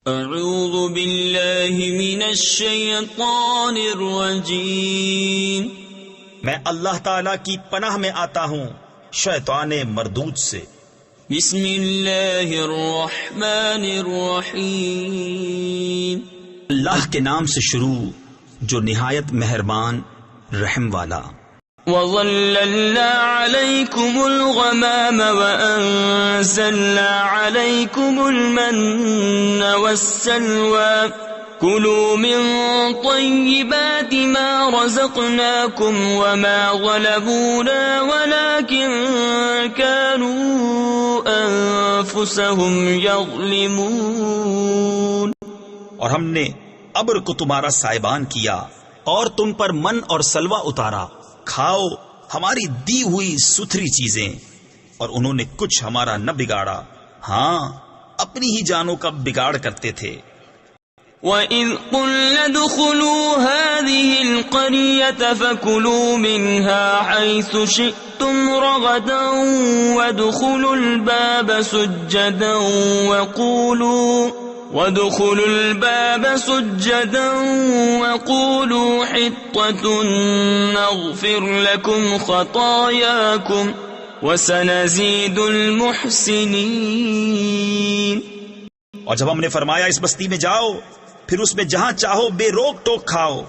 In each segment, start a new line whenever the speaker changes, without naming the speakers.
اعوذ باللہ من الشیطان الرجیم،
میں اللہ تعالی کی پناہ میں آتا ہوں شیطان مردود سے۔
بسم اللہ الرحمن الرحیم،
اللہ کے نام سے شروع جو نہایت مہربان رحم والا۔
وَظَلَّلْنَا عَلَيْكُمُ الْغَمَامَ وَأَنزَلْنَا عَلَيْكُمُ الْمَنَّ وَالسَّلْوَىٰ كُلُوا مِن طَيِّبَاتِ مَا رَزَقْنَاكُمْ وَمَا ظَلَمُونَا وَلَٰكِن كَانُوا أَنفُسَهُمْ يَظْلِمُونَ۔
اور ہم نے ابر کو تمہارا سائبان کیا اور تم پر من اور سلوہ اتارا، کھاؤ ہماری دی ہوئی ستھری چیزیں، اور انہوں نے کچھ ہمارا نہ بگاڑا، ہاں اپنی ہی جانوں کا بگاڑ کرتے تھے۔
وَإِذْ قُلْنَا ادْخُلُوا هَٰذِهِ الْقَرْيَةَ فَكُلُوا مِنْهَا حَيْثُ شِئْتُمْ رَغَدًا وَادْخُلُوا الْبَابَ سُجَّدًا وَقُولُوا حِطَّةٌ نَغْفِرْ لَكُمْ خَطَايَاكُمْ وَسَنَزِيدُ الْمُحْسِنِينَ۔
اور جب ہم نے فرمایا اس بستی میں جاؤ، پھر اس میں جہاں چاہو بے روک ٹوک کھاؤ،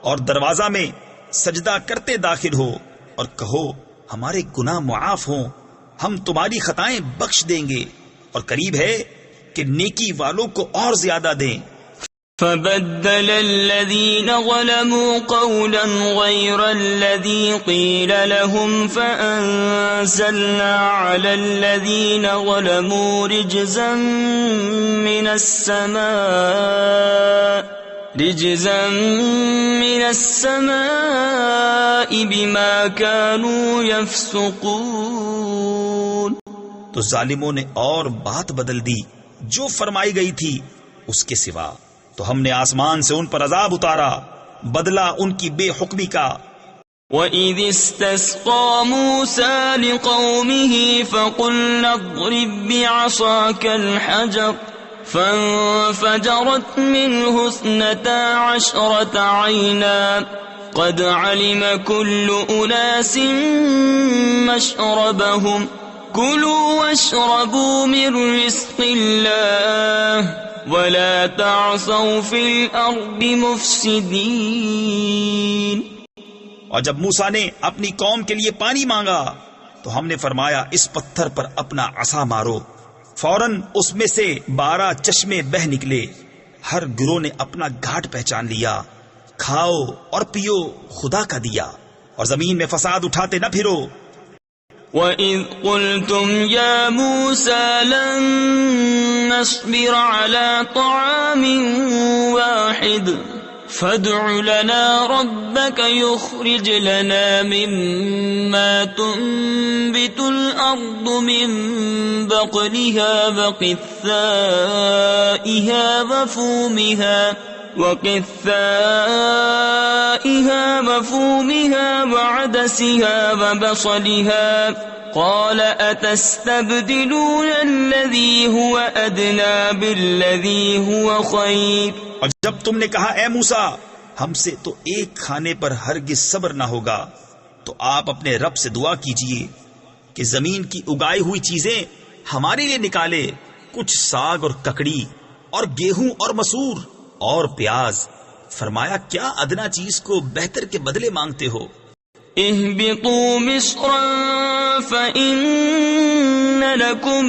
اور دروازہ میں سجدہ کرتے داخل ہو، اور کہو ہمارے گناہ معاف ہوں، ہم تمہاری خطائیں بخش دیں گے، اور قریب ہے کہ نیکی والوں کو اور زیادہ دیں۔
فَبَدَّلَ الَّذِينَ ظَلَمُوا قَوْلًا غَيْرَ الَّذِي قِيلَ لَهُمْ فَأَنزَلْنَا عَلَى الَّذِينَ ظَلَمُوا رِجْزًا مِّنَ السَّمَاءِ بِمَا كَانُوا يَفْسُقُونَ۔
تو ظالموں نے اور بات بدل دی جو فرمائی گئی تھی اس کے سوا، تو ہم نے آسمان سے ان پر عذاب اتارا بدلہ ان کی بے حکمی کا۔
وَإِذِ اسْتَسْقَىٰ مُوسَىٰ لِقَوْمِهِ فَقُلْنَا اضْرِب بِّعَصَاكَ الْحَجَرَ فَانفَجَرَتْ مِنْهُ 12 عَيْنًا قَدْ عَلِمَ كُلُّ أُنَاسٍ مَّشْرَبَهُمْ كُلُوا وَاشْرَبُوا مِن رِّزْقِ اللَّهِ وَلَا تَعْثَوْا فِي الْأَرْضِ مُفْسِدِينَ۔
اور جب موسیٰ نے اپنی قوم کے لیے پانی مانگا تو ہم نے فرمایا اس پتھر پر اپنا عصا مارو، فوراً اس میں سے 12 چشمے بہ نکلے، ہر گروہ نے اپنا گھاٹ پہچان لیا، کھاؤ اور پیو خدا کا دیا، اور زمین میں فساد اٹھاتے نہ پھرو۔
وَإِذْ قُلْتُمْ يَا مُوسَىٰ لَن نَّصْبِرَ عَلَىٰ طَعَامٍ وَاحِدٍ فَادْعُ لَنَا رَبَّكَ يُخْرِجْ لَنَا مِمَّا تُنبِتُ الْأَرْضُ مِن بَقْلِهَا وَقِثَّائِهَا وَعَدَسِهَا وَبَصَلِهَا قَالَ أَتَسْتَبْدِلُونَ الَّذِي هُوَ أَدْنَىٰ بِالَّذِي هُوَ خَيْرٌ۔
اور جب تم نے کہا اے موسیٰ ہم سے تو ایک کھانے پر ہرگز صبر نہ ہوگا، تو آپ اپنے رب سے دعا کیجئے کہ زمین کی اگائی ہوئی چیزیں ہمارے لیے نکالے، کچھ ساگ اور ککڑی اور گیہوں اور مسور اور پیاز۔ فرمایا کیا ادنا چیز کو بہتر کے بدلے مانگتے ہو؟
اہبطوا مصرا فإن لكم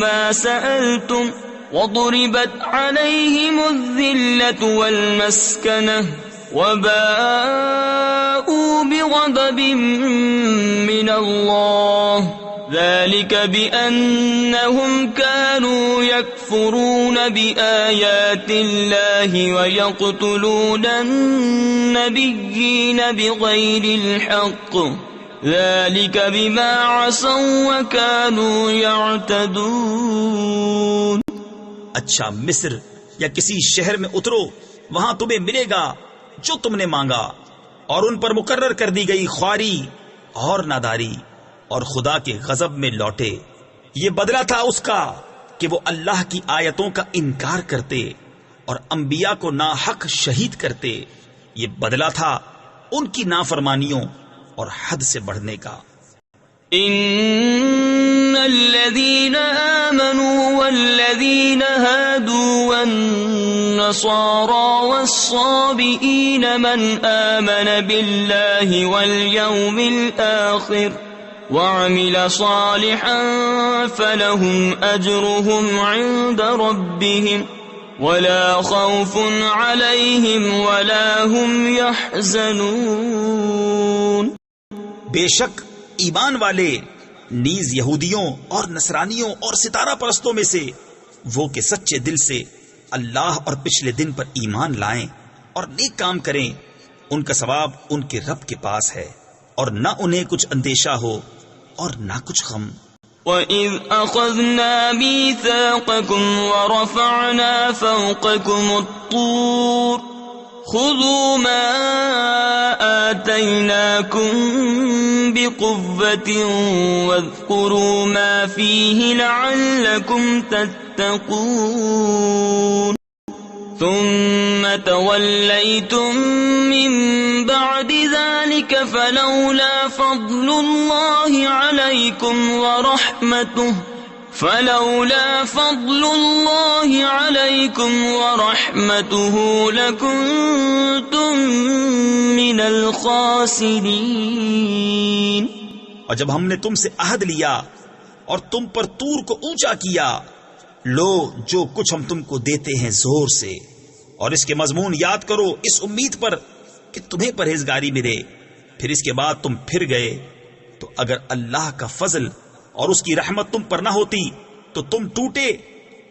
ما سألتم وضربت عليهم الذلة والمسكنة وباءوا بغضب من الله ذلك بأنهم كانوا يكفرون بآيات الله ويقتلون النبيين بغير الحق ذلك بما عصوا وكانوا يعتدون۔
اچھا مصر یا کسی شہر میں اترو، وہاں تمہیں ملے گا جو تم نے مانگا، اور ان پر مقرر کر دی گئی خواری اور ناداری، اور خدا کے غضب میں لوٹے۔ یہ بدلہ تھا اس کا کہ وہ اللہ کی آیتوں کا انکار کرتے اور انبیاء کو ناحق شہید کرتے، یہ بدلہ تھا ان کی نافرمانیوں اور حد سے بڑھنے کا۔
ان الذين آمنوا والذين هادوا والنصارى والصابئين من آمن بالله واليوم الآخر وعمل صالحا فلهم أجرهم عند ربهم ولا خوف عليهم ولا هم يحزنون۔
بے شک ایمان والے نیز یہودیوں اور نصرانیوں اور ستارہ پرستوں میں سے وہ کہ سچے دل سے اللہ اور پچھلے دن پر ایمان لائیں اور نیک کام کریں، ان کا ثواب ان کے رب کے پاس ہے، اور نہ انہیں کچھ اندیشہ ہو اور نہ کچھ غم۔
وَإِذْ أَخَذْنَا مِيثَاقَكُمْ وَرَفَعْنَا فَوْقَكُمُ الطُّورَ خُذُوا مَا آتَيْنَاكُمْ بِقُوَّةٍ وَاذْكُرُوا مَا فِيهِ لَعَلَّكُمْ تَتَّقُونَ ثُمَّ تَوَلَّيْتُمْ مِنْ بَعْدِ ذَلِكَ فَلَوْلَا فَضْلُ اللَّهِ عَلَيْكُمْ وَرَحْمَتُهُ لَكُنْتُمْ مِنَ الْخَاسِرِينَ۔
اور جب ہم نے تم سے عہد لیا اور تم پر طور کو اونچا کیا، لو جو کچھ ہم تم کو دیتے ہیں زور سے، اور اس کے مضمون یاد کرو اس امید پر کہ تمہیں پرہیزگاری ملے، پھر اس کے بعد تم پھر گئے، تو اگر اللہ کا فضل اور اس کی رحمت تم پر نہ ہوتی تو تم ٹوٹے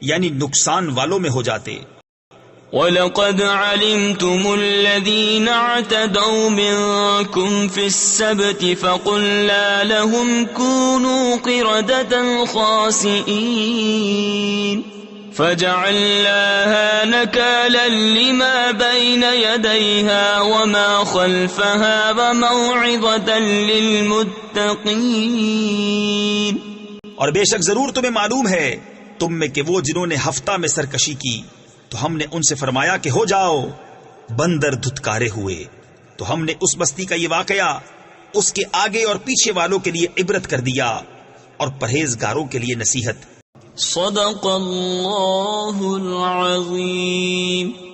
یعنی نقصان والوں میں ہو جاتے۔
وَلَقَدْ عَلِمْتُمُ الَّذِينَ اعْتَدَوْا مِنْكُمْ فِي السَّبْتِ فَقُلْنَا لَهُمْ كُونُوا قِرَدَةً خَاسِئِينَ فَجَعَلْنَاهَا نَكَالًا لِمَا بَيْنَ يَدَيْهَا وَمَا خَلْفَهَا وَمَوْعِظَةً لِلْمُتَّقِينَ۔
اور بے شک ضرور تمہیں معلوم ہے تم میں کہ وہ جنہوں نے ہفتہ میں سرکشی کی تو ہم نے ان سے فرمایا کہ ہو جاؤ، بندر دھتکارے ہوئے، تو ہم نے اس بستی کا یہ واقعہ اس کے آگے اور پیچھے والوں کے لیے عبرت کر دیا اور پرہیزگاروں کے لیے نصیحت۔
صدق اللہ العظیم۔